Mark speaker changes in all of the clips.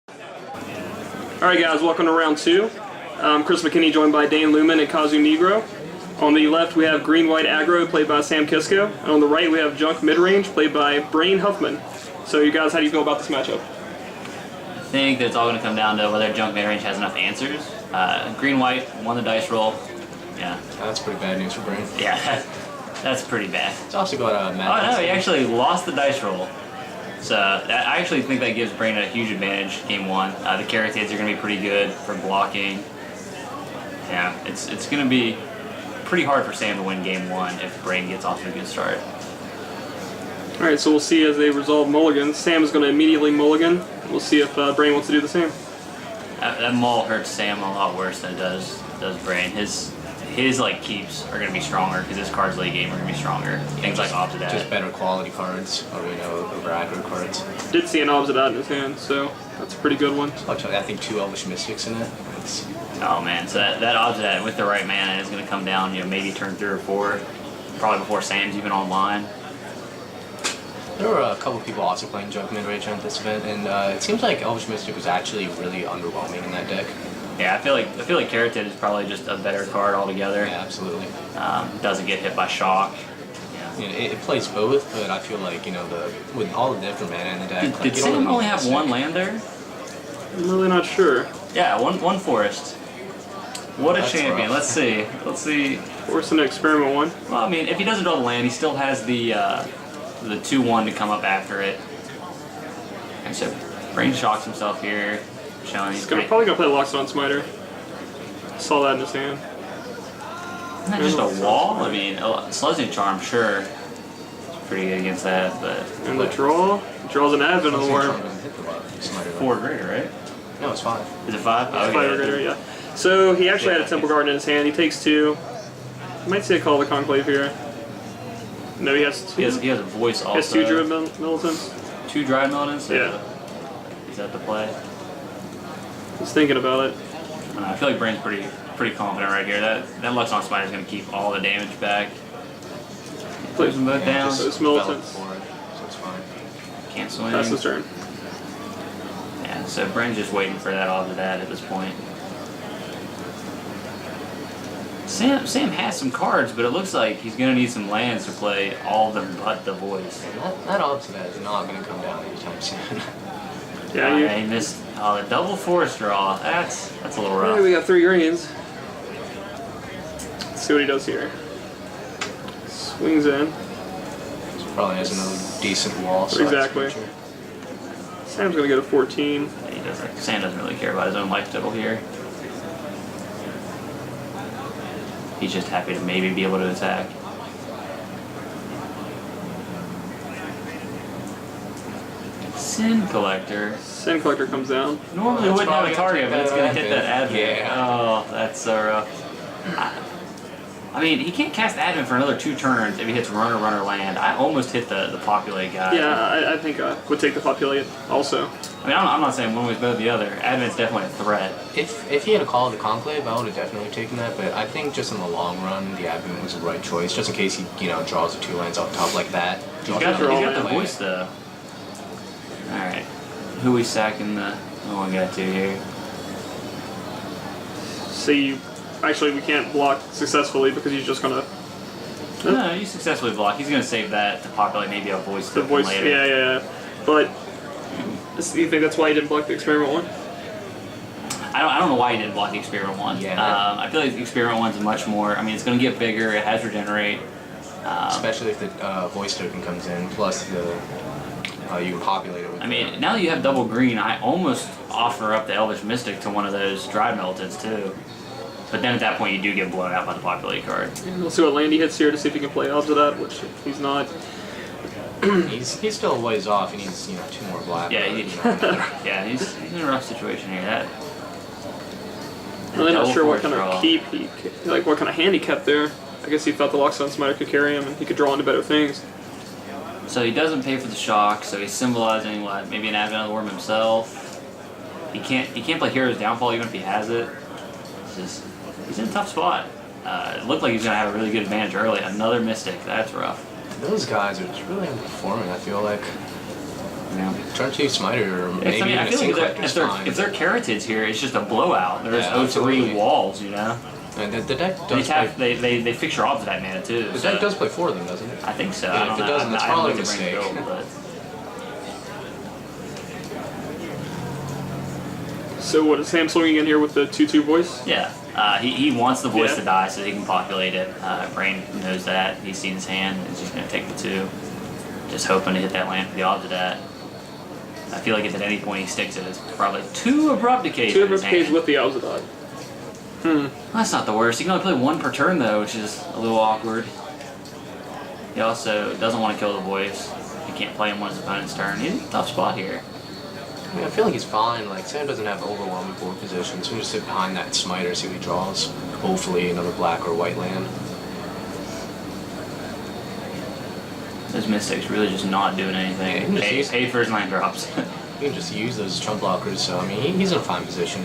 Speaker 1: Alright guys, welcome to round 2. Chris McKinney joined by Dane Lumen and Kazu Negro. On the left we have Green White Aggro played by Sam Kisko. And on the right we have Junk Midrange played by Brain Huffman. So you guys, how do you feel about this matchup?
Speaker 2: I think that it's all going to come down to whether Junk Midrange has enough answers. Green White won the dice roll. Yeah.
Speaker 3: That's pretty bad news for Brain.
Speaker 2: Yeah, that's pretty bad.
Speaker 3: It's also got a
Speaker 2: Oh no, he actually lost the dice roll. So I actually think that gives Brain a huge advantage game 1. The Carrotheads are going to be pretty good for blocking. Yeah, it's going to be pretty hard for Sam to win game 1 if Brain gets off to a good start.
Speaker 1: Alright, so we'll see as they resolve mulligans. Sam is going to immediately mulligan. We'll see if Brain wants to do the same.
Speaker 2: That maul hurts Sam a lot worse than it does Brain. His like keeps are going to be stronger because his cards late game are going to be stronger. Things like Obsidat.
Speaker 3: Just better quality cards, over aggro cards.
Speaker 1: Did see an Obsidat in his hand, so that's a pretty good one.
Speaker 3: I think 2 Elvish Mystics in it.
Speaker 2: Oh man, so that Obsidat with the right mana is going to come down, maybe turn 3 or 4, probably before Sam's even online.
Speaker 3: There were a couple of people also playing Junk Midrange at this event, and it seems like Elvish Mystic was actually really underwhelming in that deck.
Speaker 2: Yeah, I feel like Carrot is probably just a better card altogether.
Speaker 3: Yeah, absolutely.
Speaker 2: Doesn't get hit by shock.
Speaker 3: Yeah. It plays both, but I feel like with all the different mana in the deck.
Speaker 2: Did Sam only have one land there?
Speaker 1: I'm really not sure.
Speaker 2: Yeah, one forest. What a
Speaker 3: That's
Speaker 2: champion!
Speaker 3: rough.
Speaker 2: Let's see.
Speaker 1: Force an experiment one.
Speaker 2: Well, I mean, if he doesn't draw the land, he still has the 2/1 to come up after it. And so Brain shocks himself here, showing
Speaker 1: He's probably gonna play Lockstone Smiter. Saw that in his hand.
Speaker 2: Isn't that just a wall? I mean, Sludging Charm, sure. It's pretty good against that, but...
Speaker 1: And the draw? Draws an Advent of the Worm.
Speaker 2: 4 greater, right?
Speaker 3: No, it's 5.
Speaker 2: Is it 5?
Speaker 1: Oh, 5 or greater, yeah. So he actually had a Temple Garden in his hand. He takes 2. You might see a Call of the Conclave here. No, he has 2.
Speaker 2: He has a voice also.
Speaker 1: He has 2 Druid Militants.
Speaker 2: 2 Dried Militants?
Speaker 1: Yeah.
Speaker 2: Is that the play?
Speaker 1: He's thinking about it.
Speaker 2: I feel like Brain's pretty confident right here. That Luxon Spider is going to keep all the damage back. Plays them both down.
Speaker 1: Those Militants.
Speaker 3: So it's fine.
Speaker 2: Can't swing.
Speaker 1: That's his turn.
Speaker 2: Yeah, so Brain's just waiting for that off of that at this point. Sam has some cards, but it looks like he's going to need some lands to play all of them but the voice.
Speaker 3: That Obsidat is not going to come down anytime soon.
Speaker 1: Yeah,
Speaker 2: he missed the double forest draw. That's a little rough.
Speaker 1: Yeah, we got 3 greens. Let's see what he does here. Swings in.
Speaker 3: So probably has another decent wall. So
Speaker 1: Exactly. Sam's gonna get a 14.
Speaker 2: Yeah, he doesn't. Sam doesn't really care about his own life total here. He's just happy to maybe be able to attack. Sin Collector.
Speaker 1: Sin Collector comes down.
Speaker 2: Normally wouldn't have a target, but it's going to hit that Advent.
Speaker 3: Yeah.
Speaker 2: Oh, that's so rough. I mean, he can't cast Advent for another 2 turns if he hits Runner, Land. I almost hit the Populate guy.
Speaker 1: Yeah, I think I would take the Populate also.
Speaker 2: I mean, I'm not saying one way's better than the other. Advent's definitely a threat.
Speaker 3: If he had a Call of the Conclave, I would have definitely taken that. But I think just in the long run, the Advent was the right choice, just in case he draws the 2 lands off top like that.
Speaker 2: He's got the voice though. All right, who we sacking the one guy to here?
Speaker 1: See, actually we can't block successfully because he's just gonna.
Speaker 2: No, you successfully block. He's gonna save that to populate maybe a voice.
Speaker 1: The voice,
Speaker 2: later.
Speaker 1: yeah. But you think that's why he didn't block the Experiment one?
Speaker 2: I don't know why he didn't block the Experiment one.
Speaker 3: Yeah.
Speaker 2: I feel like the Experiment one's much more. I mean, it's gonna get bigger. It has regenerate.
Speaker 3: Especially if the voice token comes in, plus the you can populate it with.
Speaker 2: I mean, now that you have double green, I almost offer up the Elvish Mystic to one of those Dried Militants too. But then at that point, you do get blown out by the Populate card.
Speaker 1: And we'll see what land he hits here to see if he can play odds of that, which he's not.
Speaker 3: he's still a ways off. He needs 2 more black.
Speaker 2: Yeah, yeah, he's in a rough situation here. That
Speaker 1: Really not sure what kind
Speaker 2: draw.
Speaker 1: of keep what kind of hand he kept there. I guess he thought the Lockstone Smiter could carry him and he could draw into better things.
Speaker 2: So he doesn't pay for the shock, so he's symbolizing what, maybe an Advent of the Worm himself. He can't play Hero's Downfall even if he has it. He's in a tough spot. It looked like he's gonna have a really good advantage early. Another Mystic, that's rough.
Speaker 3: Those guys are just really underperforming, I feel like.
Speaker 2: You know.
Speaker 3: Turn 2 Smiter or maybe
Speaker 2: I mean, I
Speaker 3: even a
Speaker 2: feel like
Speaker 3: Sync fine.
Speaker 2: if they're Carotids here, it's just a blowout. There's
Speaker 3: Yeah,
Speaker 2: 0-3
Speaker 3: absolutely.
Speaker 2: walls, you know.
Speaker 3: And the deck does play.
Speaker 2: They fix your odds of that mana too.
Speaker 3: The
Speaker 2: so.
Speaker 3: deck does play 4 of them, doesn't it?
Speaker 2: I think so.
Speaker 3: Yeah,
Speaker 2: I don't
Speaker 3: if it
Speaker 2: know.
Speaker 3: doesn't, that's
Speaker 2: I haven't
Speaker 3: probably a
Speaker 2: looked at Brain
Speaker 3: mistake.
Speaker 2: Build, but
Speaker 1: So what is Sam swinging in here with the 2/2 voice?
Speaker 2: yeah, he wants the voice
Speaker 1: Yeah.
Speaker 2: to die so he can populate it. Brain knows that. He's seen his hand. He's just gonna take the 2, just hoping to hit that land for the odds of that. I feel like if at any point he sticks it, it's probably 2 Abrupt Decays.
Speaker 1: 2
Speaker 2: in his
Speaker 1: Abrupt Decays
Speaker 2: hand.
Speaker 1: with the Alzadot.
Speaker 2: That's not the worst. He can only play 1 per turn though, which is a little awkward. He also doesn't want to kill the voice. He can't play him on his opponent's turn. He's in a tough spot here.
Speaker 3: I mean, I feel like he's fine. Like, Sam doesn't have overwhelming board position, so we just sit behind that Smiter, see what he draws. Hopefully another black or white land.
Speaker 2: This Mystic's really just not doing anything.
Speaker 3: Yeah, he can just use-
Speaker 2: Pay for his land drops.
Speaker 3: You can just use those chump blockers, so I mean, he's in a fine position.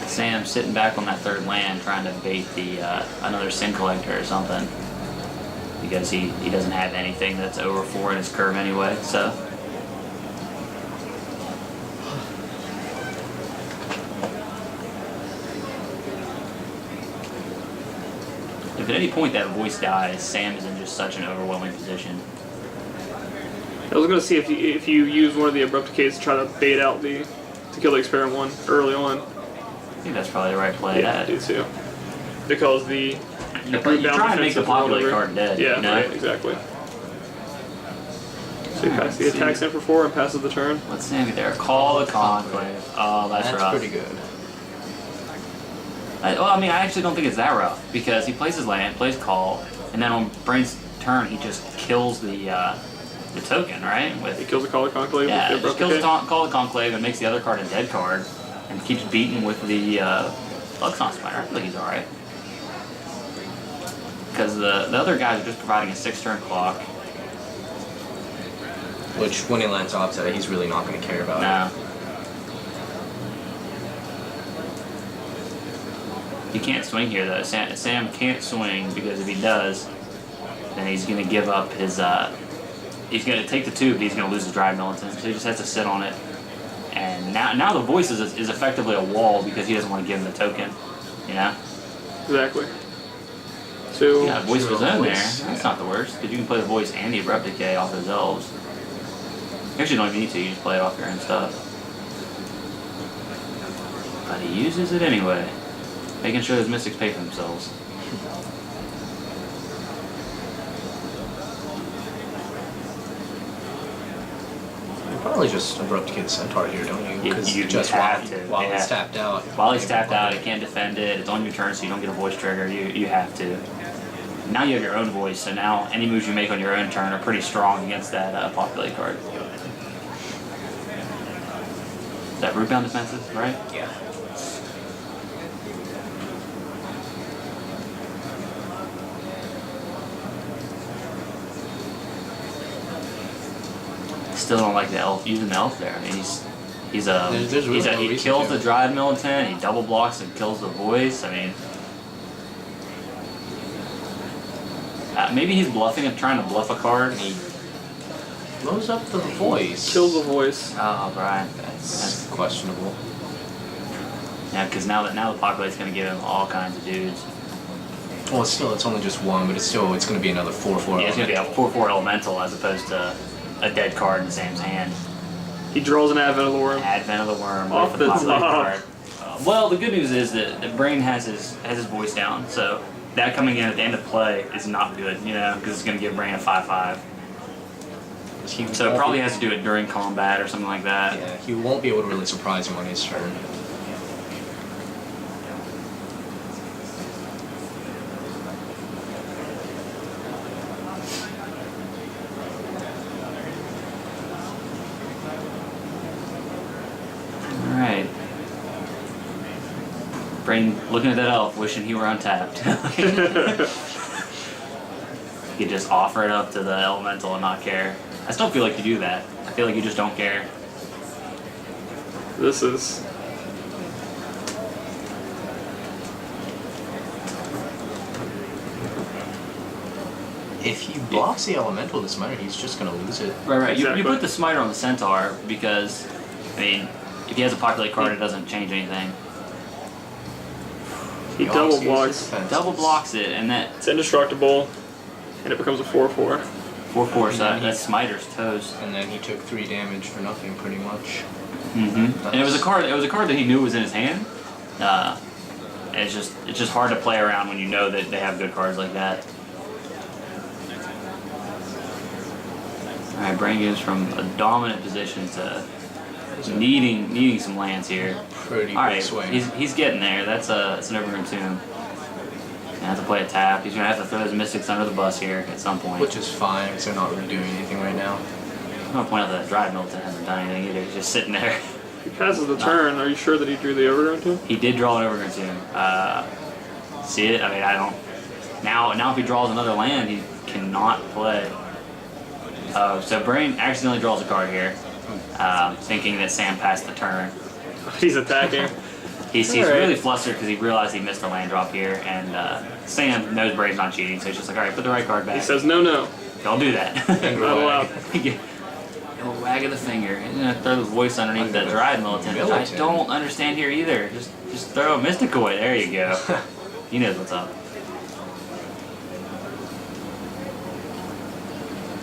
Speaker 2: Sam sitting back on that 3rd land trying to bait the another Sin Collector or something. Because he doesn't have anything that's over 4 in his curve anyway, so. If at any point that voice dies, Sam is in just such an overwhelming position.
Speaker 1: I was gonna see if you use one of the Abrupt Decays to try to bait out to kill the Experiment one early on.
Speaker 2: I think that's probably the right play.
Speaker 1: Yeah, I do too. Because the
Speaker 2: You're trying to make the populate card dead.
Speaker 1: Yeah,
Speaker 2: you know?
Speaker 1: right, exactly. So he passes the attacks in for 4 and passes the turn.
Speaker 2: What's Sam get there? Call the Conclave. Oh, that's rough.
Speaker 3: pretty good.
Speaker 2: I actually don't think it's that rough because he plays his land, plays call, and then on Brain's turn he just kills the token, right?
Speaker 1: He kills the Call of Conclave
Speaker 2: Yeah,
Speaker 1: with the
Speaker 2: just
Speaker 1: Abrupt
Speaker 2: kills
Speaker 1: Decay.
Speaker 2: call the Conclave and makes the other card a dead card, and keeps beating with the Luxon Spider. I feel like he's all right because the other guys are just providing a 6-turn clock.
Speaker 3: Which, when he lands offset, he's really not going to care about
Speaker 2: No. He can't swing here though. Sam can't swing because if he does, then he's going to give up his. He's going to take the 2, but he's going to lose his Drive Militant. So he just has to sit on it. And now the voice is effectively a wall because he doesn't want to give him the token. You know?
Speaker 1: Exactly. So
Speaker 2: Yeah, voice was in there.
Speaker 3: Voice,
Speaker 2: That's
Speaker 3: yeah.
Speaker 2: not the worst because you can play the voice and the Abrupt Decay off those elves. You actually don't even need to. You just play it off your own stuff. But he uses it anyway. Making sure his Mystics pay for themselves.
Speaker 3: You probably just Abrupt Decay the Centaur here, don't you? Because
Speaker 2: You
Speaker 3: just
Speaker 2: have to.
Speaker 3: while
Speaker 2: yeah.
Speaker 3: he's tapped out.
Speaker 2: While he's tapped out, it can't defend it. It's on your turn, so you don't get a voice trigger. You have to. Now you have your own voice, so now any moves you make on your own turn are pretty strong against that populate card. Is that rootbound defenses, right?
Speaker 3: Yeah.
Speaker 2: Still don't like the elf using the elf there. I mean, he's
Speaker 3: There's really no
Speaker 2: he
Speaker 3: reason
Speaker 2: kills
Speaker 3: to.
Speaker 2: the Drive Militant. He double blocks and kills the voice. I mean. Maybe he's bluffing and trying to bluff a card.
Speaker 3: He blows up the voice.
Speaker 1: kills the voice.
Speaker 2: Oh, Brian.
Speaker 3: That's questionable.
Speaker 2: Yeah, because now the populate's going to give him all kinds of dudes.
Speaker 3: Well, it's only just 1, but it's going to be another 4/4.
Speaker 2: Yeah, it's going to be a 4/4 elemental as opposed to a dead card in Sam's hand.
Speaker 1: He draws an Advent of the Worm.
Speaker 2: Advent of the Worm
Speaker 1: Off
Speaker 2: with the
Speaker 1: the
Speaker 2: populate
Speaker 1: top.
Speaker 2: card. Well, the good news is that the Brain has his voice down, so that coming in at the end of play is not good, you know, because it's going to give Brain a 5/5. So it probably has to do it during combat or something like that.
Speaker 3: Yeah, he won't be able to really surprise him on his turn.
Speaker 2: Alright. Brain looking at that elf, wishing he were untapped. You could just offer it up to the elemental and not care. I still feel like you do that. I feel like you just don't care.
Speaker 1: This is
Speaker 3: If he blocks the elemental, the smiter, he's just gonna lose it.
Speaker 2: Right.
Speaker 1: Exactly.
Speaker 2: You put the smiter on the centaur because, I mean, if he has a populate card, it doesn't change anything.
Speaker 1: He double blocks.
Speaker 2: Double blocks it, and
Speaker 1: It's indestructible, and it becomes a 4/4.
Speaker 2: 4/4, so that smiter's toast.
Speaker 3: And then he took 3 damage for nothing, pretty much.
Speaker 2: And it was a card. It was a card that he knew was in his hand. It's just hard to play around when you know that they have good cards like that. All right, Brain goes from a dominant position to needing some lands here.
Speaker 3: Pretty
Speaker 2: All
Speaker 3: big
Speaker 2: right,
Speaker 3: swing.
Speaker 2: he's getting there. That's an Overgrown Tomb. Gonna have to play a tap. He's gonna have to throw his Mystics under the bus here at some point.
Speaker 3: Which is fine, because they're not really doing anything right now.
Speaker 2: I'm gonna point out that Dried Milton hasn't done anything either. He's just sitting there.
Speaker 1: He passes the turn. Are you sure that he drew the Overgrown Tomb?
Speaker 2: He did draw an Overgrown Tomb. See it? I mean, I don't. Now if he draws another land, he cannot play. So Brain accidentally draws a card here, thinking that Sam passed the turn.
Speaker 1: He's attacking.
Speaker 2: He's
Speaker 1: All right.
Speaker 2: really flustered because he realized he missed a land drop here, and Sam knows Brain's not cheating, so he's just like, all right, put the right card back.
Speaker 1: He says, no.
Speaker 2: Don't do that.
Speaker 1: Not allowed.
Speaker 2: A wag of the finger. He's gonna throw the voice underneath the Dried Militant, which I don't understand here either. Just throw a Mystic away. There you go. He knows what's up.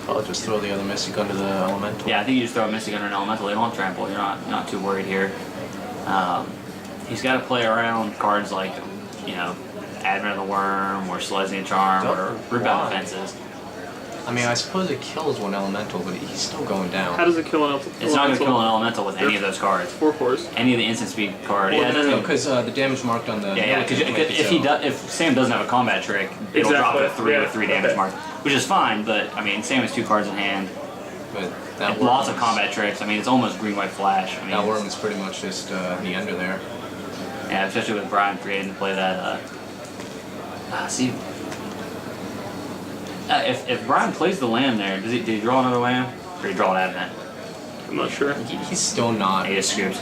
Speaker 3: I'll just throw the other Mystic under the elemental.
Speaker 2: Yeah, I think you just throw a Mystic under an Elemental. They don't trample. You're not too worried here. He's got to play around cards like, Advent of the Worm or Selesnya Charm or Root Bound Defenses.
Speaker 3: I mean, I suppose it kills one elemental, but he's still going down.
Speaker 1: How does it kill an elemental?
Speaker 2: It's not going to kill an Elemental with any of those cards.
Speaker 1: 4/4s.
Speaker 2: Any of the instant speed card.
Speaker 3: Well,
Speaker 2: Yeah, it doesn't.
Speaker 3: because the damage marked on the
Speaker 2: Because if Sam doesn't have a combat trick, it'll drop it at 3 with 3 damage mark, which is fine. But I mean, Sam has 2 cards in hand.
Speaker 3: But that
Speaker 2: And lots of combat tricks. I mean, it's almost green-white flash. I mean,
Speaker 3: That worm is pretty much just the ender there.
Speaker 2: Yeah, especially with Brian creating to play that. See, if Brian plays the land there, did he draw another land, or did he draw an Advent?
Speaker 1: I'm not sure.
Speaker 3: He's still not.
Speaker 2: He just scoops.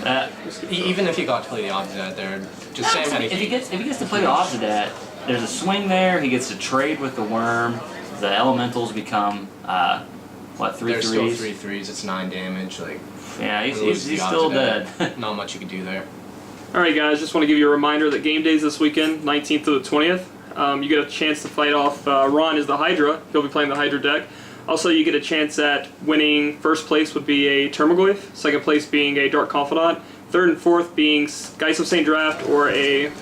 Speaker 3: Even if he got to play the opposite out there, just Sam had a
Speaker 2: if he gets to play the opposite of that, there's a swing there. He gets to trade with the worm. The elementals become 3/3s.
Speaker 3: There's still 3/3s. It's 9 damage. Like,
Speaker 2: Yeah,
Speaker 3: lose
Speaker 2: he's
Speaker 3: the
Speaker 2: still
Speaker 3: opposite
Speaker 2: dead.
Speaker 3: end. Not much you can do there.
Speaker 1: All right, guys. Just want to give you a reminder that game days this weekend, 19th to the 20th. You get a chance to fight off Ron is the Hydra. He'll be playing the Hydra deck. Also, you get a chance at winning. First place would be a Termaglyph. Second place being a Dark Confidant. Third and fourth being Geist of St. Draft or a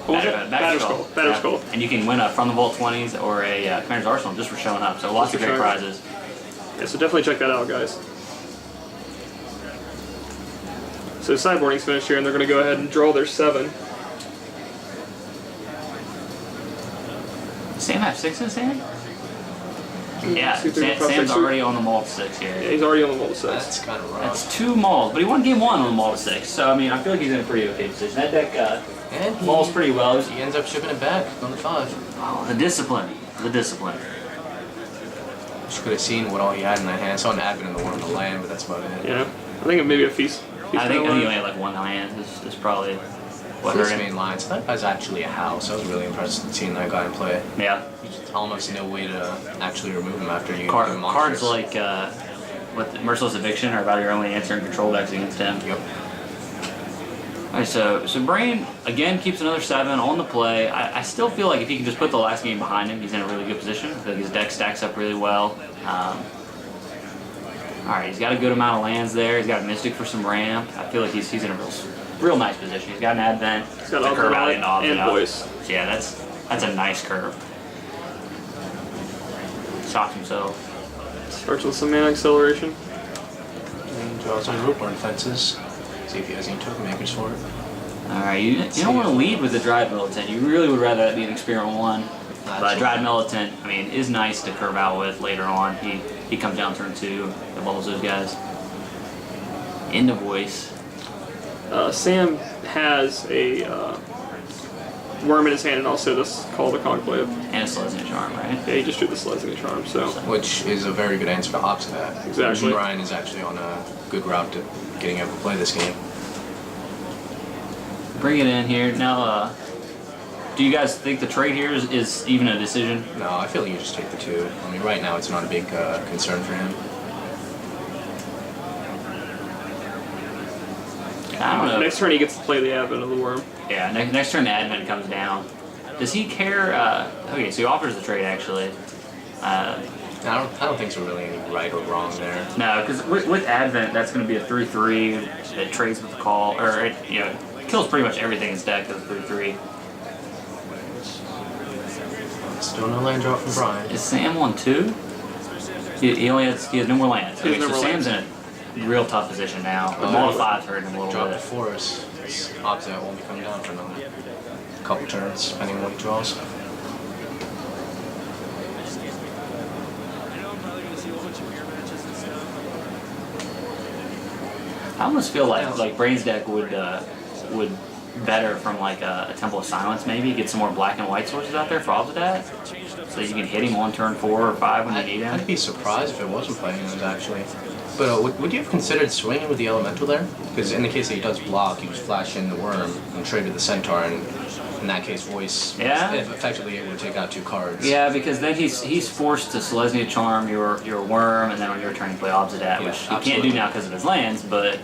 Speaker 1: Batterskull.
Speaker 2: Yeah. And you can win a From the Vault 20s or a Commander's Arsenal just for showing up. So lots of great prizes.
Speaker 1: Yeah, so definitely check that out, guys. So sideboarding's finished here, and they're going to go ahead and draw their 7.
Speaker 2: Sam have 6 in his hand? Yeah,
Speaker 1: 2, 3, 4, 5,
Speaker 2: Sam's
Speaker 1: 6,
Speaker 2: already on the Maul to 6 here.
Speaker 1: Yeah, he's already on the Vault 6.
Speaker 3: That's kind of rough.
Speaker 2: That's 2 Mauls, but he won game 1 on the Maul to 6. So I mean, I feel like he's in a pretty okay position. That deck
Speaker 3: And
Speaker 2: mauls pretty well.
Speaker 3: He ends up shipping it back on the 5.
Speaker 2: Oh, the discipline.
Speaker 3: Just could have seen what all he had in that hand. I saw an Advent in the Worm to land, but that's about it.
Speaker 1: Yeah, I think it may be a feast.
Speaker 2: I think he only had like 1 hand. Is probably what hurt
Speaker 3: His
Speaker 2: him.
Speaker 3: main lines. That was actually a house. I was really impressed with seeing that guy play.
Speaker 2: Yeah.
Speaker 3: There's almost no way to actually remove him after you do
Speaker 2: Cards
Speaker 3: monsters.
Speaker 2: like Merciless Eviction are about your only answer in control decks against him.
Speaker 3: Yep.
Speaker 2: Alright, so Brain again keeps another 7 on the play. I still feel like if he can just put the last game behind him, he's in a really good position. I feel like his deck stacks up really well. Alright, he's got a good amount of lands there. He's got a Mystic for some ramp. I feel like he's in a real nice position. He's got an Advent.
Speaker 1: He's got
Speaker 2: a curve out
Speaker 1: Ultimate and Voice.
Speaker 2: So yeah, that's a nice curve. Shocks himself.
Speaker 1: Starts with some mana acceleration.
Speaker 3: And draws on Root Born Fences. See if he has any token makers for it.
Speaker 2: Alright, you don't want to lead with the Dried Militant. You really would rather that be an Experiment 1. But Dried Militant, I mean, is nice to curve out with later on. He comes down turn 2, it levels those guys. Into Voice.
Speaker 1: Sam has a Worm in his hand and also this Call the Conclave.
Speaker 2: And a Selesnya Charm, right?
Speaker 1: Yeah, he just drew the Selesnya Charm, so.
Speaker 3: Which is a very good answer to opposite that.
Speaker 1: Exactly.
Speaker 3: Brian is actually on a good route to getting able to play this game.
Speaker 2: Bring it in here. Now, Do you guys think the trade here is even a decision?
Speaker 3: No, I feel like you just take the 2. I mean, right now it's not a big concern for him.
Speaker 2: I don't know.
Speaker 1: Next turn he gets to play the Advent of the Worm.
Speaker 2: Yeah, next turn the Advent comes down. Does he care? Okay, so he offers the trade actually.
Speaker 3: I don't think there's really any right or wrong there.
Speaker 2: No, because with Advent, that's going to be a 3/3. It trades with the call, or it kills pretty much everything in his deck. That's 3/3.
Speaker 3: Still no land drop from Brian.
Speaker 2: Is Sam on 2? He has no more lands. Okay, so Sam's in a real tough position now. The Mall of 5's hurting him a little
Speaker 3: Drop
Speaker 2: bit.
Speaker 3: the forest. His opposite won't be coming down for another couple turns, depending on what he draws.
Speaker 2: I almost feel like Brain's deck would better from like a Temple of Silence maybe, get some more black and white sources out there for Obsidat, so that you can hit him on turn 4 or 5 when you need him.
Speaker 3: I'd be surprised if it wasn't playing those actually. But would you have considered swinging with the Elemental there? Because in the case that he does block, you just flash in the Worm and trade with the Centaur, and in that case, Voice is effectively able to take out 2 cards.
Speaker 2: Yeah, because then he's forced to Selesnya Charm your Worm, and then on your turn you play Obsidat, which he can't do now because of his lands, but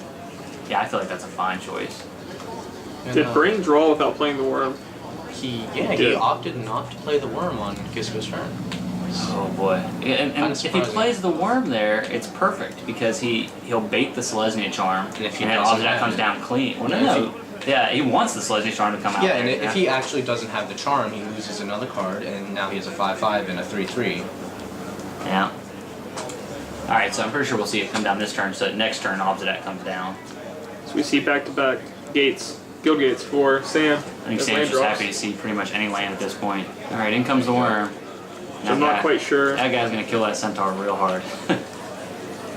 Speaker 2: yeah, I feel like that's a fine choice.
Speaker 3: And,
Speaker 1: Did Brain draw without playing the Worm?
Speaker 3: He opted not to play the Worm on Kisko's turn.
Speaker 2: Oh boy. And if he plays the Worm there, it's perfect because he'll bait the Selesnya Charm, and then Obsidat comes down clean. Well, no. Yeah, he wants the Selesnya Charm to come out.
Speaker 3: Yeah, and if he actually doesn't have the Charm, he loses another card, and now he has a 5/5 and a 3/3.
Speaker 2: Yeah. Alright, so I'm pretty sure we'll see it come down this turn, so next turn Obsidat comes down.
Speaker 1: So we see back-to-back guild gates for Sam.
Speaker 2: I think Sam's just happy to see pretty much any land at this point. Alright, in comes the Worm.
Speaker 1: I'm not quite sure.
Speaker 2: That guy's going to kill that Centaur real hard.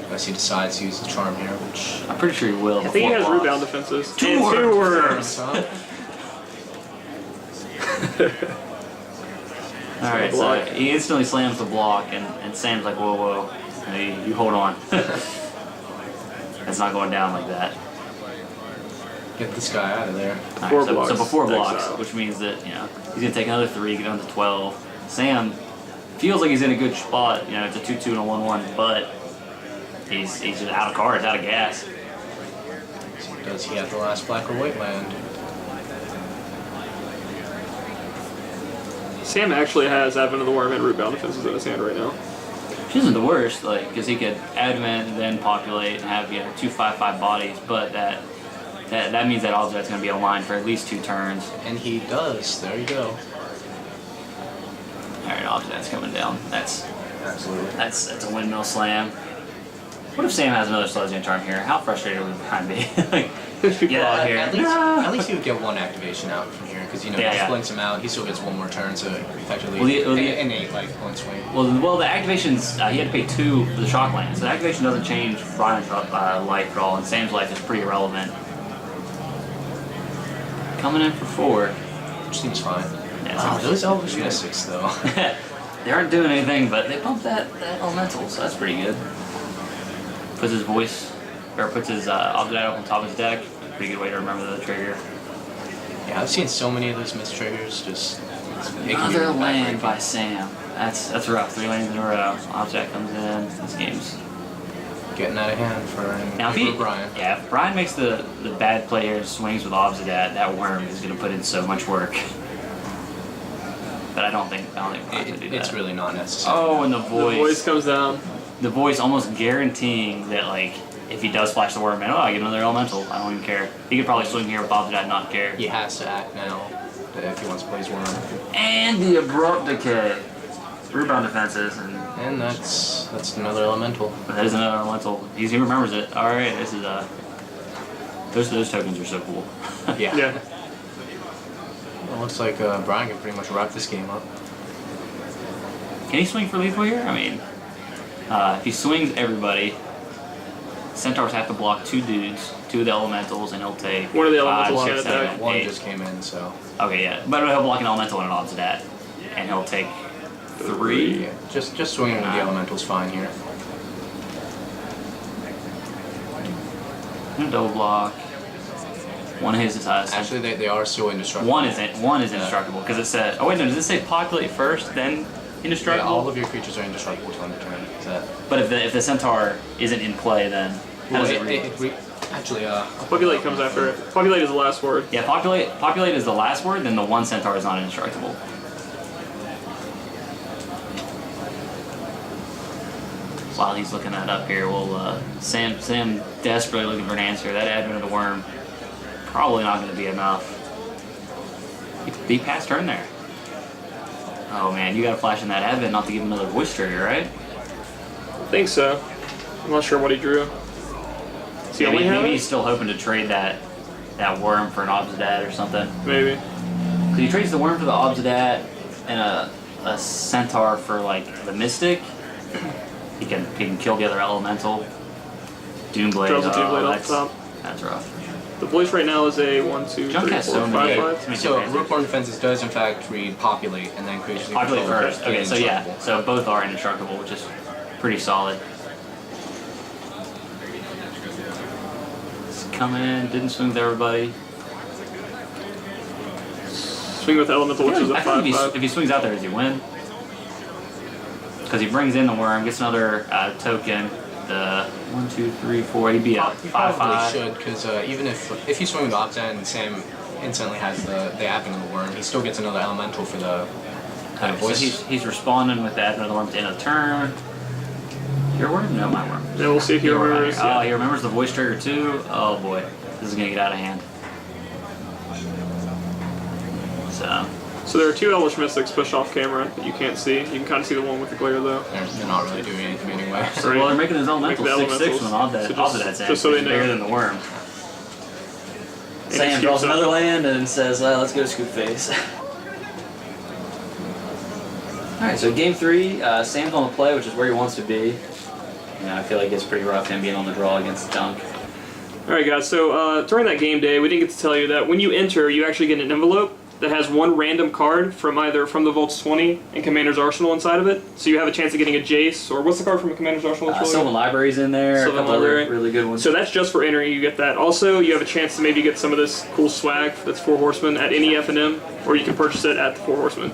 Speaker 3: Unless he decides to use the Charm here, which...
Speaker 2: I'm pretty sure he will.
Speaker 1: I think he has rebound defenses.
Speaker 2: 2
Speaker 1: and
Speaker 2: Worms!
Speaker 1: 2 Worms!
Speaker 2: Alright, so he instantly slams the block, and Sam's like, whoa. Hey, you hold on. It's not going down like that.
Speaker 3: Get this guy out of there.
Speaker 2: Right, so before blocks,
Speaker 1: exile.
Speaker 2: which means that he's gonna take another 3, get down to 12. Sam feels like he's in a good spot. It's a 2/2 and a 1/1, but he's just out of cards, out of gas.
Speaker 3: So does he have the last black or white land?
Speaker 1: Sam actually has Advent of the Worm and rebound defenses in his hand right now.
Speaker 2: Which isn't the worst, because he could Advent, then populate, and have 2 5/5 bodies, but that means that Obsidat's going to be online for at least 2 turns.
Speaker 3: And he does. There you go.
Speaker 2: Alright, Obsidat's coming down. That's
Speaker 3: Absolutely.
Speaker 2: a windmill slam. What if Sam has another Selesnya Charm here? How frustrated would Brian be? Get out here.
Speaker 3: At least he would get 1 activation out from here, because he blinks him out. He still gets 1 more turn, so effectively an 8 point swing.
Speaker 2: Well, the activations he had to pay 2 for the shock land, so the activation doesn't change Brian's life at all, and Sam's life is pretty irrelevant. Coming in for 4.
Speaker 3: Which seems fine.
Speaker 2: Yeah,
Speaker 3: wow, those Elvish Mystics, though.
Speaker 2: They aren't doing anything, but they pumped that elemental, so that's pretty good. Puts his Obsidat up on top of his deck. Pretty good way to remember the trigger.
Speaker 3: Yeah, I've seen so many of those missed triggers. Just
Speaker 2: another land by Sam. That's rough. 3 lands in a row. Obsidat comes in. This game's
Speaker 3: getting out of hand for Brian.
Speaker 2: Yeah, if Brian makes the bad player swings with Obsidat, that Worm is going to put in so much work. But I don't think Brian can do that.
Speaker 3: It's really not necessary.
Speaker 2: Oh, and the voice.
Speaker 1: The voice comes down.
Speaker 2: The voice almost guaranteeing that, if he does flash the Worm, I get another elemental. I don't even care. He could probably swing here with Obsidat and not care.
Speaker 3: He has to act now if he wants to play his Worm.
Speaker 2: And the Abrupt Decay. Rebound defenses,
Speaker 3: and that's another elemental.
Speaker 2: That is another elemental. He remembers it. All right, this is those tokens are so cool.
Speaker 3: Yeah.
Speaker 1: Yeah.
Speaker 3: Well, looks like Brian can pretty much wrap this game up.
Speaker 2: Can he swing for lethal here? I mean, if he swings everybody, Centaurs have to block 2 dudes, 2 of the elementals, and he'll take
Speaker 1: one of the
Speaker 2: 5,
Speaker 1: elementals
Speaker 2: 6, 7, 8.
Speaker 3: One just came in, so.
Speaker 2: Okay, yeah, but he'll block an elemental and an Obsidat, and he'll take 3.
Speaker 3: Yeah, just swinging with the elemental's fine here.
Speaker 2: Double block. One of his is
Speaker 3: Actually, they are still indestructible.
Speaker 2: One isn't. One is indestructible because it said. Oh wait, no. Does it say populate first, then indestructible?
Speaker 3: Yeah, all of your creatures are indestructible to end the turn. Is that?
Speaker 2: But if the centaur isn't in play, then how does it read?
Speaker 3: Actually,
Speaker 1: Populate comes after it. Populate is the last word.
Speaker 2: Yeah, populate is the last word. Then the one centaur is not indestructible. While he's looking that up here, we'll Sam desperately looking for an answer. That advent of the worm probably not going to be enough. He passed turn there. Oh man, you got to flash in that advent not to give him another voice trigger, right?
Speaker 1: I think so. I'm not sure what he drew. Does he only have
Speaker 2: maybe
Speaker 1: it?
Speaker 2: he's still hoping to trade that worm for an Obsidat or something.
Speaker 1: Maybe.
Speaker 2: So he trades the worm for the Obsidat and a centaur for like the mystic. He can kill the other elemental. Doomblade.
Speaker 1: Draws a Doomblade off the top.
Speaker 2: That's rough.
Speaker 1: The voice right now is a 1, 2,
Speaker 2: Junk
Speaker 1: 3,
Speaker 2: has
Speaker 1: 4,
Speaker 2: so
Speaker 1: 5,
Speaker 2: many.
Speaker 1: 5.
Speaker 3: so Rootborn Defenses does in fact read populate and then creatures.
Speaker 2: Populate first. Okay, so yeah, so both are indestructible, which is pretty solid. It's coming in, didn't swing with everybody.
Speaker 1: Swing with Elemental, which is a
Speaker 2: I think
Speaker 1: 5/5.
Speaker 2: if he swings out there, does he win? Because he brings in the worm, gets another token. The 1, 2, 3, 4. He'd be a 5/5.
Speaker 3: Probably should, because even if you swing with Obsidat and Sam instantly has the advent of the worm, he still gets another elemental for the kind of
Speaker 2: So
Speaker 3: voice.
Speaker 2: he's responding with that another worm at the end of the turn. Your worm? No, my worm.
Speaker 1: Yeah, we'll see if he remembers.
Speaker 2: Oh, he remembers the voice trigger too. Oh boy, this is gonna get out of hand.
Speaker 1: So there are 2 Elvish Mystics pushed off camera that you can't see. You can kind of see the one with the glare though.
Speaker 3: They're not really doing anything anyway.
Speaker 2: So, well, they're making his elemental
Speaker 1: Make the
Speaker 2: 6/6 when
Speaker 1: elementals.
Speaker 2: Obsidat's in,
Speaker 1: just so
Speaker 2: which
Speaker 1: they
Speaker 2: is bigger
Speaker 1: know.
Speaker 2: than the worm.
Speaker 1: And
Speaker 4: Sam
Speaker 1: he
Speaker 4: draws
Speaker 1: scoops up.
Speaker 4: another land and says, let's go scoop face. Alright, so game 3, Sam's on the play, which is where he wants to be. I feel like it's pretty rough him being on the draw against Dunk.
Speaker 1: Alright guys, so during that game day, we didn't get to tell you that when you enter, you actually get an envelope that has one random card from either From the Vaults 20 and Commander's Arsenal inside of it. So you have a chance of getting a Jace, or what's the card from Commander's Arsenal?
Speaker 4: Sylvan Library's in there,
Speaker 1: Sylvan
Speaker 4: a couple
Speaker 1: Library.
Speaker 4: other really good ones.
Speaker 1: So that's just for entering, you get that. Also, you have a chance to maybe get some of this cool swag that's 4 Horsemen at any FNM, or you can purchase it at the 4 Horsemen.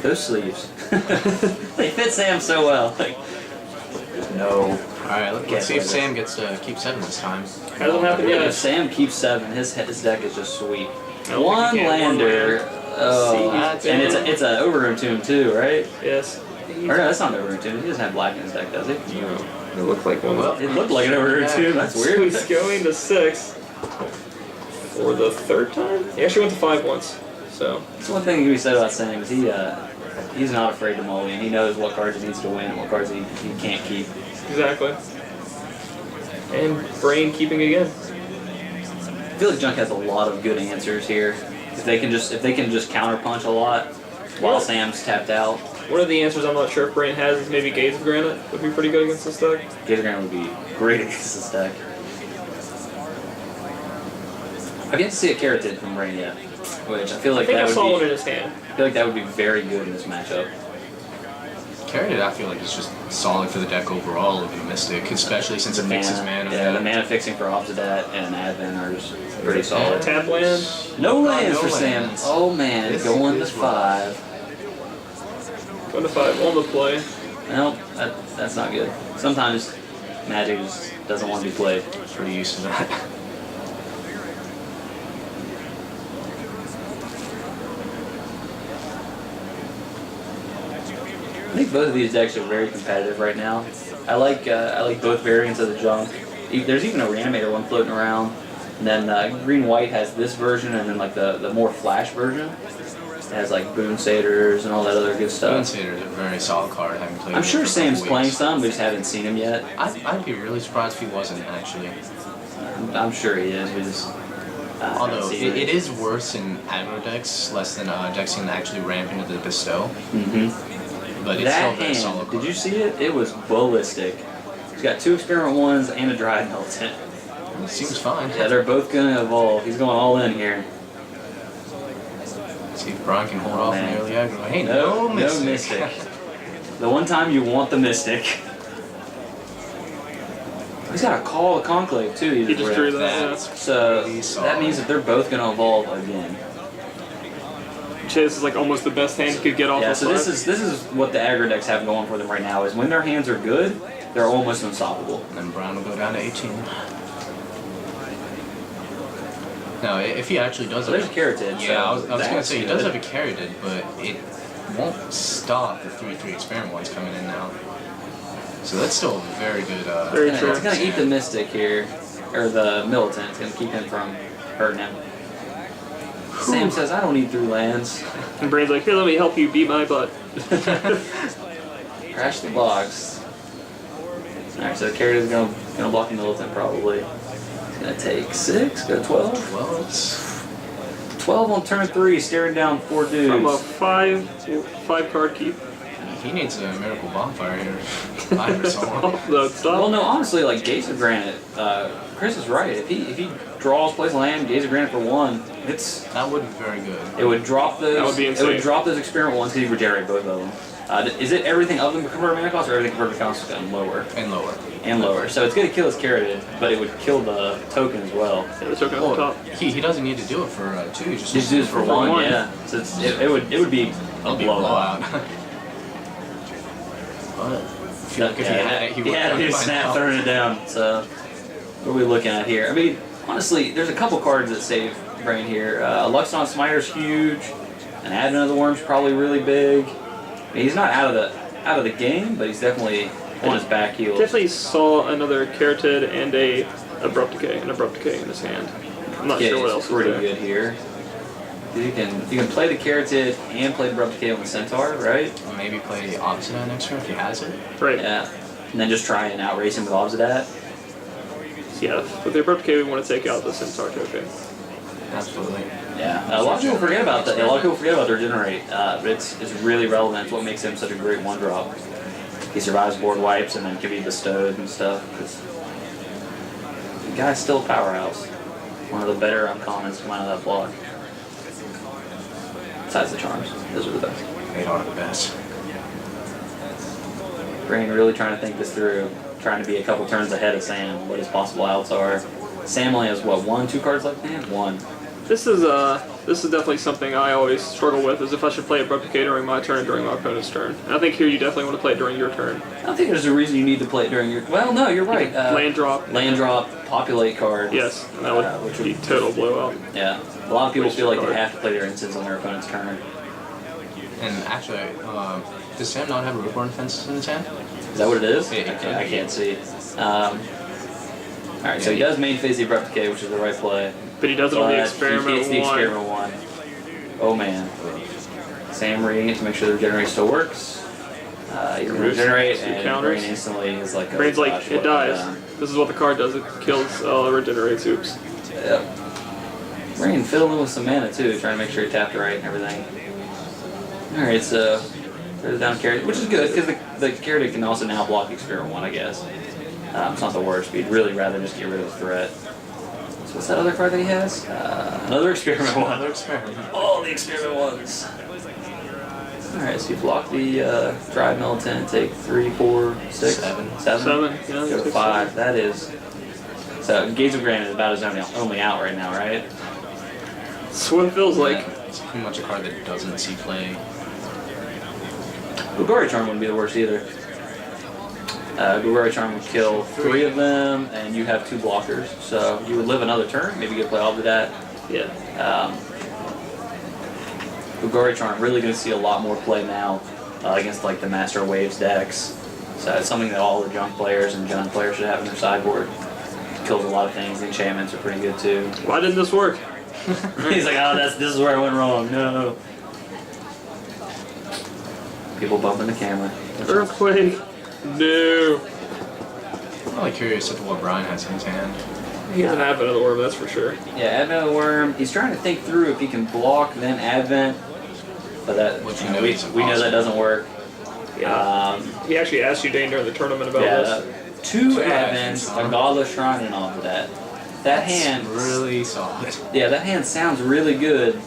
Speaker 4: Those sleeves. They fit Sam so well. Like, no.
Speaker 3: Alright, let's see if Sam gets to keep 7 this time.
Speaker 1: Hasn't happened
Speaker 4: If
Speaker 1: yet.
Speaker 4: Sam keeps 7, his deck is just sweet.
Speaker 1: I don't
Speaker 4: One
Speaker 1: think he can.
Speaker 4: lander. Oh,
Speaker 1: See,
Speaker 4: and it's a Overgrown Tomb too, right?
Speaker 1: Yes.
Speaker 4: Or no, that's not an Overgrown Tomb. He doesn't have black in his deck, does he?
Speaker 1: It looked like one.
Speaker 3: Well,
Speaker 4: It looked like an Overgrown Tomb. That's
Speaker 1: So
Speaker 4: weird.
Speaker 1: he's going to 6 for the 3rd time? He actually went to 5 once. So
Speaker 4: That's one thing we said about Sam is he's not afraid to mulligan. He knows what cards he needs to win and what cards he can't keep.
Speaker 1: exactly. And Brain keeping again.
Speaker 4: I feel like Junk has a lot of good answers here. If they can just counter punch a lot while Sam's tapped out.
Speaker 1: One of the answers I'm not sure if Brain has is maybe Gaze of Granite would be pretty good against this deck.
Speaker 4: Gatorgram would be great against this deck. I've yet to see a Keratin from Brain yet, which I feel
Speaker 1: I
Speaker 4: like
Speaker 1: think I
Speaker 4: that
Speaker 1: saw one
Speaker 4: would
Speaker 1: in
Speaker 4: be.
Speaker 1: his hand.
Speaker 4: I feel like that would be very good in this matchup.
Speaker 3: Carried, I feel like it's just solid for the deck overall over the Mystic, especially since it fixes mana.
Speaker 4: Yeah, the mana fixing for Obsidat and Advent are just pretty solid.
Speaker 1: Tap land.
Speaker 4: No lands
Speaker 3: no
Speaker 4: for Sam.
Speaker 3: lands.
Speaker 4: Oh man,
Speaker 3: This
Speaker 4: going to
Speaker 3: is rough.
Speaker 4: 5.
Speaker 1: Going to 5 on the play.
Speaker 4: Nope, that's not good. Sometimes Magic just doesn't want to be played.
Speaker 3: Pretty used to that.
Speaker 4: I think both of these decks are very competitive right now. I like both variants of the Junk. There's even a Reanimator one floating around. And then Green-White has this version, and then like the more flash version. It has like Boon Satyrs and all that other good
Speaker 3: Boon
Speaker 4: stuff.
Speaker 3: Satyr is a very solid card. Having played
Speaker 4: I'm
Speaker 3: it
Speaker 4: sure
Speaker 3: for a
Speaker 4: Sam's
Speaker 3: couple
Speaker 4: playing
Speaker 3: weeks.
Speaker 4: some, we just haven't seen him yet.
Speaker 3: I'd be really surprised if he wasn't actually.
Speaker 4: I'm sure he is. We just haven't
Speaker 3: Although
Speaker 4: seen
Speaker 3: it is worse in aggro decks, less than decks can actually ramp into the bestow.
Speaker 4: Mm-hmm.
Speaker 3: But it's still
Speaker 4: That
Speaker 3: a very solid
Speaker 4: hand,
Speaker 3: card.
Speaker 4: did you see it? It was ballistic. He's got 2 Experiment 1s and a Dryad Militant.
Speaker 3: It seems fine.
Speaker 4: Yeah, they're both gonna evolve. He's going all in here.
Speaker 3: See if Brian can hold
Speaker 4: Oh,
Speaker 3: off
Speaker 4: man.
Speaker 3: an early aggro. Hey, no Mystic.
Speaker 4: The one time you want the Mystic. He's got a Call of Conclave too.
Speaker 1: He just drew that. Yeah.
Speaker 4: So that means that they're both going to evolve again.
Speaker 1: Chase is like almost the best hand you could get off.
Speaker 4: Yeah.
Speaker 1: of
Speaker 4: So this is what the aggro decks have going for them right now. Is when their hands are good, they're almost unstoppable.
Speaker 3: And then Brown will go down to 18. No, if he actually does
Speaker 4: there's a Caratid.
Speaker 3: Yeah,
Speaker 4: so
Speaker 3: I was going to say he does
Speaker 4: good.
Speaker 3: have a Caratid, but it won't stop the 3/3 experiment ones coming in now. So that's still a very good.
Speaker 1: Very true.
Speaker 4: It's going to eat the Mystic here, or the Militant. It's going to keep him from hurting him. Sam says, I don't need 3 lands.
Speaker 1: And Brain's like, here, let me help you beat my butt.
Speaker 4: Crash the box. Alright, so Caratid's going to block the Militant probably. It's going to take 6, go 12.
Speaker 3: Well, it's
Speaker 4: 12 on turn 3, staring down 4 dudes.
Speaker 1: From a 5 card keep.
Speaker 3: he needs a Miracle Bonfire here. 5 or so.
Speaker 1: No, stop.
Speaker 4: Well, no, honestly, like Gaze of Granite, Chris is right. If he draws, plays land, Gaze of Granite for 1,
Speaker 3: That would be very good.
Speaker 4: it would drop those.
Speaker 1: That would be
Speaker 4: It
Speaker 1: insane.
Speaker 4: would drop those experiment ones because you regenerate both of them. Is it everything of them convert mana cost or everything convert mana cost and lower?
Speaker 3: And lower.
Speaker 4: And lower. So it's going to kill his Caratid, but it would kill the token as well.
Speaker 1: Yeah, the token on top.
Speaker 3: He doesn't need to do it for 2.
Speaker 4: Just do this for 1, yeah. So it would be a
Speaker 3: It'll be a
Speaker 4: blowout.
Speaker 3: blowout. But I feel like if he had it, he would
Speaker 4: yeah,
Speaker 3: have
Speaker 4: he
Speaker 3: it
Speaker 4: was
Speaker 3: by
Speaker 4: snap
Speaker 3: now.
Speaker 4: throwing it down. So what are we looking at here? I mean, honestly, there's a couple cards that save Brain here. Luxon Smiter's huge. An Advent of the Worm's probably really big. I mean, he's not out of the game, but he's definitely on his back heels.
Speaker 1: Definitely saw another Caratid and a Abrupt Decay in his hand. I'm not sure what else is
Speaker 4: pretty
Speaker 1: there.
Speaker 4: good here. You can play the Caratid and play the Abrupt Decay on the Centaur, right?
Speaker 3: Or maybe play Obsidian next turn if he has it.
Speaker 1: Right.
Speaker 4: Yeah. And then just try and outrace him with Obsidat.
Speaker 1: Yeah, with the Abrupt Decay, we want to take out the Centaur token.
Speaker 3: Absolutely.
Speaker 4: Yeah. A lot of people forget about that. A lot of people forget about the Regenerate. But it's really relevant. It's what makes him such a great 1-drop. He survives board wipes and then can be bestowed and stuff. The guy's still a powerhouse. One of the better uncommons come out of that block. Besides the charms. Those are the best.
Speaker 3: They are the best.
Speaker 4: Brain really trying to think this through. Trying to be a couple turns ahead of Sam. What his possible outs are. Sam only has, what, 1, 2 cards left in hand? 1.
Speaker 1: This is definitely something I always struggle with, is if I should play Abrupt Decay during my turn, during my opponent's turn. And I think here you definitely want to play it during your turn.
Speaker 4: I don't think there's a reason you need to play it during your... Well, no, you're right.
Speaker 1: Land drop.
Speaker 4: Land drop, populate card.
Speaker 1: Yes, and that would be total blowout.
Speaker 4: Yeah. A lot of people feel like they have to play their instants on their opponent's turn.
Speaker 3: And actually, does Sam not have a Reborn Fences in his hand?
Speaker 4: Is that what it is?
Speaker 3: Yeah,
Speaker 4: I can't see. Alright, so he does main phase the Abrupt Decay, which is the right play.
Speaker 1: But he does it on the
Speaker 4: But
Speaker 1: experiment
Speaker 4: he gets the
Speaker 1: one.
Speaker 4: experiment 1. Oh man. Sam reading it to make sure the regenerate still works. You can regenerate and
Speaker 1: counters.
Speaker 4: Brain instantly is like,
Speaker 1: Brain's
Speaker 4: oh,
Speaker 1: like,
Speaker 4: gosh,
Speaker 1: it
Speaker 4: what
Speaker 1: dies.
Speaker 4: have I done?
Speaker 1: This is what the card does, it kills regenerates. Oops.
Speaker 4: Yep. Brain filling with some mana too, trying to make sure he tapped it right and everything. Alright, so there's down Caratid, which is good because the Caratid can also now block experiment 1, I guess. It's not the worst, but you'd really rather just get rid of the threat. So what's that other card that he has? Another experiment 1.
Speaker 3: Another experiment.
Speaker 4: All the experiment 1s. Alright, so you block the Drive Militant, take 3, 4, 6, 7.
Speaker 1: 7, yeah.
Speaker 4: Go to 5. That is. So Gaze of Granite is about his only out right now, right?
Speaker 1: That's what it feels like.
Speaker 3: Yeah, it's pretty much a card that doesn't see play.
Speaker 4: Gugari Charm wouldn't be the worst either. Gugari Charm would kill 3 of them, and you have 2 blockers. So you would live another turn, maybe get play off of that.
Speaker 1: Yeah.
Speaker 4: Gugari Charm really going to see a lot more play now against like the Master Waves decks. So it's something that all the junk players and junk players should have in their sideboard. Kills a lot of things. The enchantments are pretty good too.
Speaker 1: Why didn't this work?
Speaker 4: He's like, oh, this is where I went wrong. No. People bumping the camera.
Speaker 1: Earthquake. No.
Speaker 3: I'm really curious as to what Brian has in his hand.
Speaker 1: He doesn't have another orb, that's for sure.
Speaker 4: Yeah, Advent of the Worm. He's trying to think through if he can block then Advent, but that
Speaker 3: Which
Speaker 4: we
Speaker 3: you know is
Speaker 4: know that
Speaker 3: impossible.
Speaker 4: doesn't work.
Speaker 1: Yeah. He actually asked you, Dane, during the tournament about this.
Speaker 4: 2
Speaker 3: Two
Speaker 4: Advents,
Speaker 3: Advents,
Speaker 4: a Godless Shrine, and all of that. That hand,
Speaker 3: really solid.
Speaker 4: yeah, that hand sounds really good,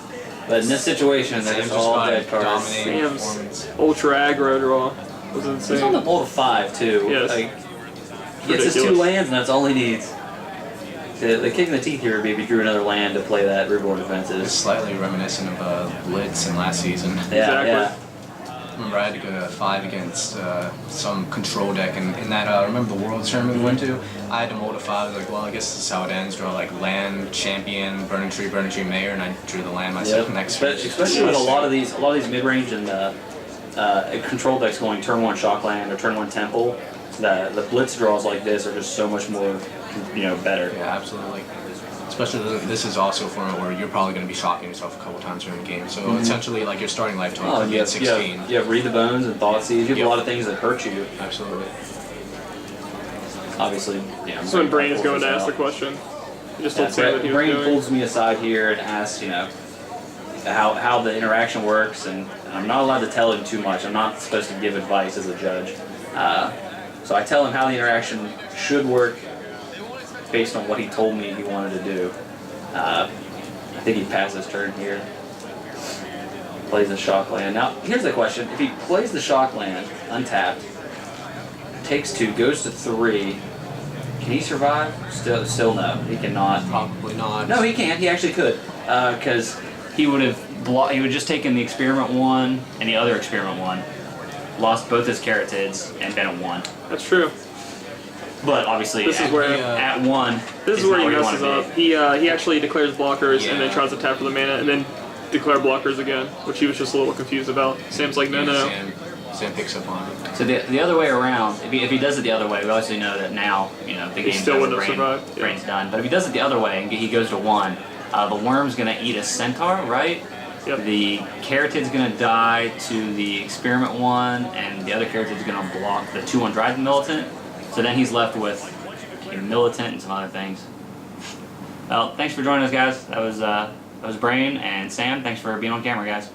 Speaker 4: but in this situation, they're
Speaker 3: Sam
Speaker 4: just
Speaker 3: just
Speaker 4: all
Speaker 3: by
Speaker 4: dead cards.
Speaker 3: dominating
Speaker 1: Sam's
Speaker 3: performance.
Speaker 1: ultra aggro draw was
Speaker 4: He's
Speaker 1: insane.
Speaker 4: on the bolt of 5 too.
Speaker 1: Yes.
Speaker 4: Like, Gets his 2 lands, and that's all he needs. The kick in the teeth here would be if he drew another land to play that Riverlord defenses.
Speaker 3: It's slightly reminiscent of Blitz in last season.
Speaker 4: Yeah,
Speaker 1: Exactly.
Speaker 4: yeah.
Speaker 3: Remember, I had to go to 5 against some control deck, and in that, remember the World Tournament we went to? I had to mold a 5. I was like, well, I guess this is how it ends. Draw like land, champion, Burning Tree, Mayor, and I drew the land myself next turn.
Speaker 4: Especially with a lot of these mid-range and control decks going turn 1 Shockland or turn 1 Temple. The blitz draws like this are just so much more, better.
Speaker 3: Yeah, absolutely. Especially this is also a format where you're probably going to be shocking yourself a couple times during the game. So essentially, like your starting lifetime could be at 16.
Speaker 4: You have Read the Bones and Thoughtseize. You have a lot of things that hurt you.
Speaker 3: Absolutely.
Speaker 4: Obviously, yeah.
Speaker 1: So when Brain is going to ask the question, just don't say what he was
Speaker 4: Brain
Speaker 1: doing.
Speaker 4: pulls me aside here and asks, how the interaction works, and I'm not allowed to tell him too much. I'm not supposed to give advice as a judge. So I tell him how the interaction should work based on what he told me he wanted to do. I think he passed his turn here. Plays a shock land. Now, here's the question. If he plays the shock land, untapped, takes 2, goes to 3, can he survive? Still no. He cannot.
Speaker 3: Probably not.
Speaker 4: No, he can't. He actually could. Because
Speaker 2: He would have he would just taken the Experiment 1 and the other Experiment 1, lost both his Carrotids, and been at 1.
Speaker 1: That's true.
Speaker 2: But obviously,
Speaker 1: This is where
Speaker 2: at 1,
Speaker 1: This is where he
Speaker 2: not
Speaker 1: messes
Speaker 2: you wanna
Speaker 1: up. He actually declares blockers and then
Speaker 3: Yeah.
Speaker 1: tries to tap for the mana and then declare blockers again, which he was just a little confused about. Sam's like, no.
Speaker 3: Sam picks up on it.
Speaker 2: be. So the other way around, if he does it the other way, we obviously know that now, the game's
Speaker 1: still
Speaker 2: over,
Speaker 1: wouldn't have survived, yeah.
Speaker 2: Brain's done. But if he does it the other way and he goes to 1, the Worm's going to eat a Centaur, right?
Speaker 1: Yep.
Speaker 2: The Carrotid's going to die to the Experiment 1, and the other Carrotid's going to block the 2-1 Drive Militant. So then he's left with a Militant and some other things. Well, thanks for joining us, guys. That was Brain and Sam. Thanks for being on camera, guys.